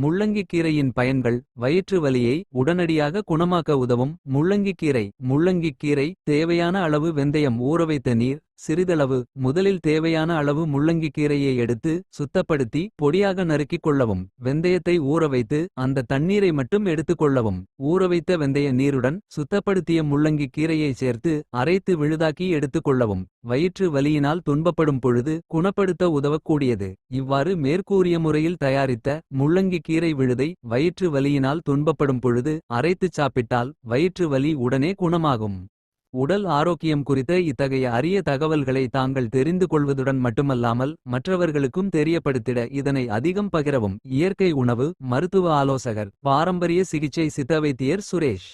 முள்ளங்கிக் கீரையின் பயன்கள். வயிற்று வலியை உடனடியாக குணமாக்க உதவும் முள்ளங்கிக் கீரை. முள்ளங்கிக் கீரை தேவையான அளவு வெந்தயம் ஊறவைத்த நீர். சிறிதளவு முதலில் தேவையான அளவு முள்ளங்கிக் கீரையை எடுத்து. சுத்தப்படுத்தி பொடியாக நறுக்கிக் கொள்ளவும். வெந்தயத்தை ஊறவைத்து அந்த தண்ணீரை மட்டும் எடுத்துக் கொள்ளவும். ஊறவைத்த வெந்தய நீருடன் சுத்தப்படுத்திய முள்ளங்கிக் கீரையை சேர்த்து. அரைத்து விழுதாக்கி எடுத்துக் கொள்ளவும். வயிற்று வலியினால் துன்பப்படும் பொழுது குணப்படுத்த உதவக்கூடியது. இவ்வாறு மேற்கூறிய முறையில் தயாரித்த முள்ளங்கிக் கீரை விழுதை. வயிற்று வலியினால் துன்பப்படும் பொழுது அரைத்துச் சாப்பிட்டால். வயிற்று வலி உடனே குணமாகும். உடல் ஆரோக்கியம் குறித்த இத்தகைய அரிய தகவல்களை தாங்கள் தெரிந்து கொள்வதுடன் மட்டுமல்லாமல். மற்றவர்களுக்கும் தெரியப்படுத்திட இதனை அதிகம் பகிரவும். இயற்கை உணவு மருத்துவ ஆலோசகர். பாரம்பரிய சிகிச்சை சித்த வைத்தியர் சுரேஷ்.